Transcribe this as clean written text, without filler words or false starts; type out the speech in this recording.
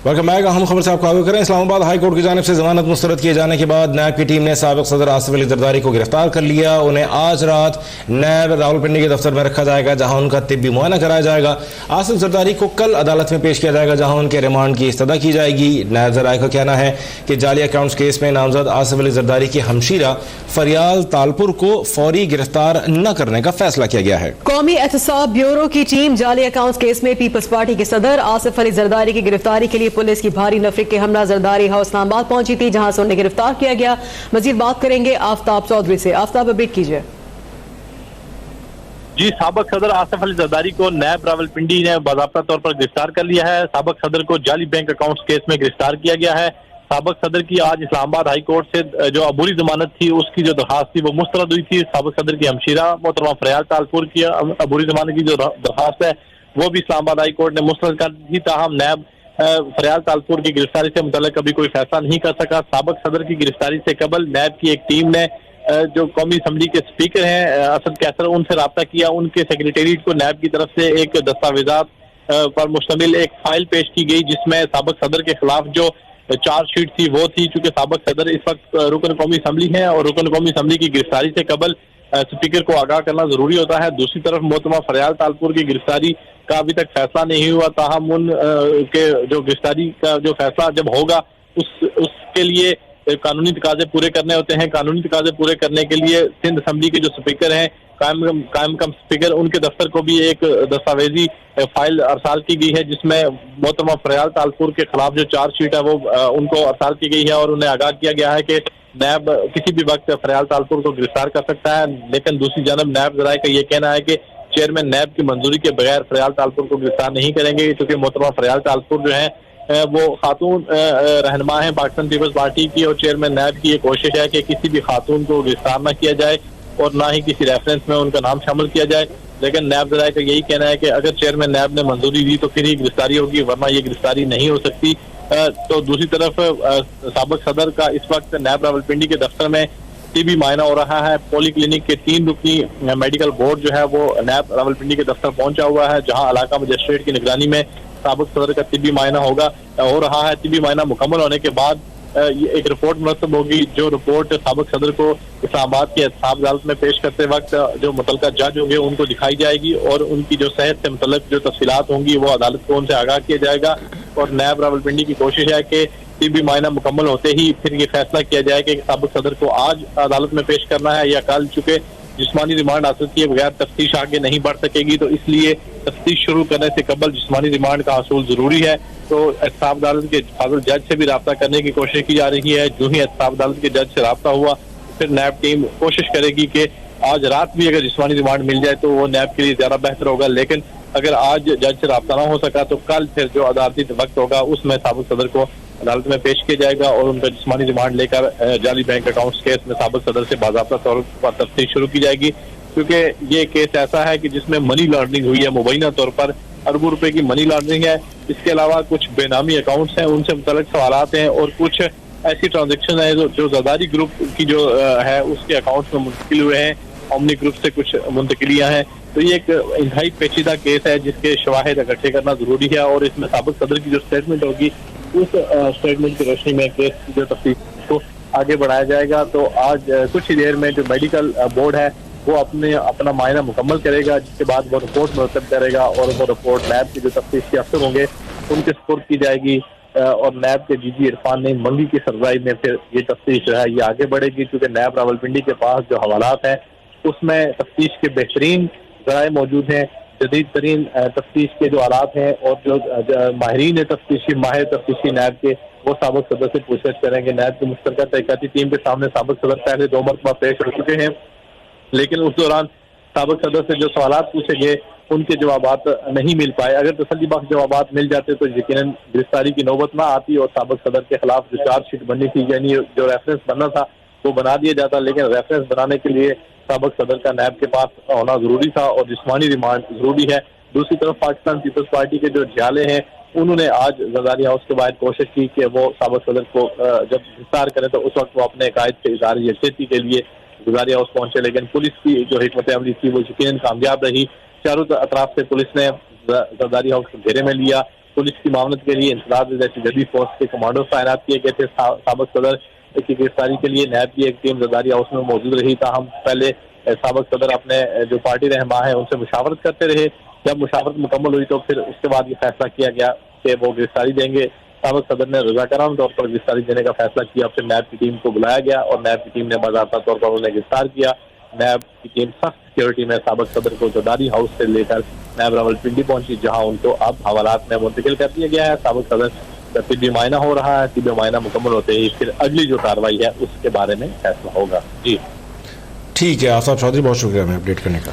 Welcome back. अहम खबर से आपको आगे करें। इस्लामाबाद हाई कोर्ट की जानिब से जमानत मुस्तरद किए जाने के बाद नैब की टीम ने साबिक सदर आसिफ अली जरदारी को गिरफ्तार कर लिया। उन्हें आज रात नैब रावलपिंडी के दफ्तर में रखा जाएगा, जहां उनका तिब्बी मुआयना कराया जाएगा। आसिफ जरदारी को कल अदालत में पेश किया जाएगा, जहां उनके रिमांड की इस्तदा की जाएगी। नैब जराये का कहना है कि जाली अकाउंट्स केस में नामजद आसिफ अली जरदारी की हमशीरा फरियाल तालपुर को फौरी गिरफ्तार न करने का फैसला किया गया है। कौमी एहतसाब ब्यूरो की टीम जाली अकाउंट्स केस में पीपल्स पार्टी के सदर आसिफ अली जरदारी की गिरफ्तारी के लिए पुलिस की भारी नफरी के हमरा जरदारी हाउस इस्लामाबाद पहुंची थी, जहां से उन्हें गिरफ्तार किया गया। मजीद बात करेंगे आफ्ताब चौधरी से। आफ्ताब, अपडेट कीजिए। जी, साबिक सदर आसिफ अली जरदारी को नैब रावलपिंडी ने बाज़ाब्ता तौर पर गिरफ्तार कर लिया है। साबिक सदर को जाली बैंक अकाउंट्स केस में गिरफ्तार किया गया है। साबिक सदर की आज इस्लामाबाद हाई कोर्ट से जो अबूरी जमानत थी उसकी जो दरखास्त थी वो मुस्तरद हुई थी। साबिक सदर की हमशीरा मोहतरमा फरियाल तालपुर की अबूरी जमानत की जो दरखास्त है वो भी इस्लामाबाद हाई कोर्ट ने मुस्तरद कर दी। ताहम नैब फरियाल तालपुर की गिरफ्तारी से मुतल्लिक अभी कोई फैसला नहीं कर सका। साबिक सदर की गिरफ्तारी से कबल नैब की एक टीम ने जो कौमी असम्बली के स्पीकर हैं असद कैसर, उनसे रब्ता किया। उनके सेक्रेटेरिएट को नैब की तरफ से एक दस्तावेजात पर मुश्तमिल एक फाइल पेश की गई, जिसमें साबिक सदर के खिलाफ जो चार्जशीट थी वो थी। चूंकि साबिक सदर इस वक्त रुकन कौमी असम्बली है और रुकन कौमी असम्बली की गिरफ्तारी से कबल स्पीकर को आगाह करना जरूरी होता है। दूसरी तरफ मोहतरमा फरियाल तालपुर की गिरफ्तारी का अभी तक फैसला नहीं हुआ। ताहम उन के जो गिरफ्तारी का जो फैसला जब होगा उसके लिए कानूनी तकाजे पूरे करने होते हैं। कानूनी तकाजे पूरे करने के लिए सिंध असम्बली के जो स्पीकर हैं कायम कम स्पीकर, उनके दफ्तर को भी एक दस्तावेजी फाइल अरसाल की गई है, जिसमें मोहतरमा फरियाल तालपुर के खिलाफ जो चार्जशीट है वो उनको अरसाल की गई है और उन्हें आगाह किया गया है कि नैब किसी भी वक्त फरियाल तालपुर को गिरफ्तार कर सकता है। लेकिन दूसरी जानब नैब जराये का ये कहना है कि चेयरमैन नैब की मंजूरी के बगैर फरियाल तालपुर को गिरफ्तार नहीं करेंगे, क्योंकि मोहतरमा फरियाल तालपुर जो है वो खातून रहनुमा है पाकिस्तान पीपल्स पार्टी की, और चेयरमैन नैब की ये कोशिश है कि किसी भी खातून को गिरफ्तार न किया जाए और ना ही किसी रेफरेंस में उनका नाम शामिल किया जाए। लेकिन नैब जराये का यही कहना है कि अगर चेयरमैन नैब ने मंजूरी दी तो फिर ही गिरफ्तारी होगी, वरना ये गिरफ्तारी नहीं हो सकती। तो दूसरी तरफ साबिक सदर का इस वक्त नैब रावलपिंडी के दफ्तर में टीबी मायना हो रहा है। पॉली क्लिनिक के 3 रुकनी मेडिकल बोर्ड जो है वो नैब रावलपिंडी के दफ्तर पहुंचा हुआ है, जहां इलाका मजिस्ट्रेट की निगरानी में साबिक सदर का तिब्बी मायना हो रहा है। तिब्बी मायना मुकम्मल होने के बाद एक रिपोर्ट मुरतब होगी, जो रिपोर्ट साबिक सदर को इस्लामाबाद की एहतसाब अदालत में पेश करते वक्त जो मुतल्लिका जज होंगे उनको दिखाई जाएगी और उनकी जो सेहत से मुतल्लिक जो तफसीलात होंगी वो अदालत को उनसे आगाह किया जाएगा। और नैब रावलपिंडी की कोशिश है कि तिब्बी मायना मुकम्मल होते ही फिर ये फैसला किया जाए कि साबिक सदर को आज अदालत में पेश करना है या कल। चूंकि जिस्मानी रिमांड हासिल किए बगैर तफ्तीश आगे नहीं बढ़ सकेगी, तो इसलिए तफ्तीश शुरू करने से कबल जिस्मानी रिमांड का हासिल जरूरी है। तो एहतसाब अदालत के फाजिल जज से भी रब्ता करने की कोशिश की जा रही है। जो ही एहतसाब अदालत के जज से रब्ता हुआ फिर नैब टीम कोशिश करेगी कि आज रात भी अगर जिस्मानी रिमांड मिल जाए तो वो नैब के लिए ज्यादा बेहतर होगा। लेकिन अगर आज जज से रब्ता ना हो सका तो कल फिर जो अदालती वक्त होगा उसमें साबिक सदर को अदालत में पेश किया जाएगा और उनका जिस्मानी रिमांड लेकर जाली बैंक अकाउंट्स केस में साबिक सदर से बाज़ाब्ता तौर पर तफ्तीश शुरू की जाएगी। क्योंकि ये केस ऐसा है कि जिसमें मनी लॉन्ड्रिंग हुई है, मुबैना तौर पर अरबों रुपए की मनी लॉन्ड्रिंग है। इसके अलावा कुछ बेनामी अकाउंट्स हैं, उनसे मुतल्लिक सवालात हैं और कुछ ऐसी ट्रांजेक्शन है जो जरदारी ग्रुप की जो है उसके अकाउंट्स में मुंतकिल हुए हैं। ओमनी ग्रुप से कुछ मुंतकिलियां हैं। तो ये एक इंतहाई पेचीदा केस है जिसके शवाहिद इकट्ठे करना जरूरी है और इसमें साबिक सदर की जो स्टेटमेंट होगी उस स्टेटमेंट की रोशनी में केस की जो तफ्तीश को आगे बढ़ाया जाएगा। तो आज कुछ ही देर में जो मेडिकल बोर्ड है वो अपना मायना मुकम्मल करेगा, जिसके बाद वो रिपोर्ट मुरतब करेगा और वो रिपोर्ट नैब के जो तफ्तीश के अफसर होंगे उनके सुपुर्द की जाएगी और नैब के जीजी इरफान ने मंगी की सरदाई में फिर ये तफ्तीश जो है ये आगे बढ़ेगी। क्योंकि नैब रावलपिंडी के पास जो हवालात हैं उसमें तफ्तीश के बेहतरीन जराए मौजूद हैं, जदीद तरीन तफ्तीश के जो आलात हैं और जो माहिरीन तफ्तीशी माहिर तफ्तीशी नैब के वो साबिक सदर से पूछताछ करेंगे। नैब की मुश्तरका तहकीकाती टीम के सामने साबिक सदर पहले 2 मरतबा पेश हो चुके हैं, लेकिन उस दौरान साबिक सदर से जो सवालात पूछे गए उनके जवाबात नहीं मिल पाए। अगर तसल्ली बख्श जवाबात मिल जाते तो यकीनन गिरफ्तारी की नौबत ना आती और साबिक सदर के खिलाफ जो चार्जशीट बननी थी यानी जो रेफरेंस बनना था वो बना दिया जाता। लेकिन रेफरेंस बनाने के लिए साबिक सदर का नैब के पास होना जरूरी था और जिस्मानी रिमांड जरूरी है। दूसरी तरफ पाकिस्तान पीपल्स पार्टी के जो जियाले हैं उन्होंने आज जरदारी हाउस के बाहर कोशिश की कि वो साबिक सदर को जब गिरफ्तार करें तो उस वक्त वो अपने कायद से इज़हार यकजहती के लिए जरदारी हाउस पहुंचे। लेकिन पुलिस की जो हिकमत अमली थी वो यकीनन कामयाब रही। चारों अतराफ से पुलिस ने जरदारी हाउस को घेरे में लिया पुलिस की मामलत के लिए इंसदाद जदीद फोर्स के कमांडो तैनात किए गए थे। साबिक सदर की गिरफ्तारी के लिए नैब की एक टीम जरदारी हाउस में मौजूद रही। ताहम पहले साबिक सदर अपने जो पार्टी रहनुमा है उनसे मुशावरत करते रहे। जब मुशावरत मुकम्मल हुई तो फिर उसके बाद ये फैसला किया गया कि वो गिरफ्तारी देंगे। साबिक सदर ने रजाकाराना तौर पर गिरफ्तारी देने का फैसला किया। फिर नैब की टीम को बुलाया गया और नैब की टीम ने बाकायदा तौर पर उन्हें गिरफ्तार किया। नैब की टीम सख्त सिक्योरिटी में साबिक सदर को जरदारी हाउस से लेकर नैब रावलपिंडी पहुंची, जहां उनको अब हवालात में मुंतकिल कर दिया गया है। साबिक सदर का तिब्बी मायना हो रहा है। तिब्बी मायना मुकम्मल होते ही फिर अगली जो कार्रवाई है उसके बारे में फैसला होगा। जी ठीक है आफताब चौधरी, बहुत शुक्रिया हमें अपडेट करने का।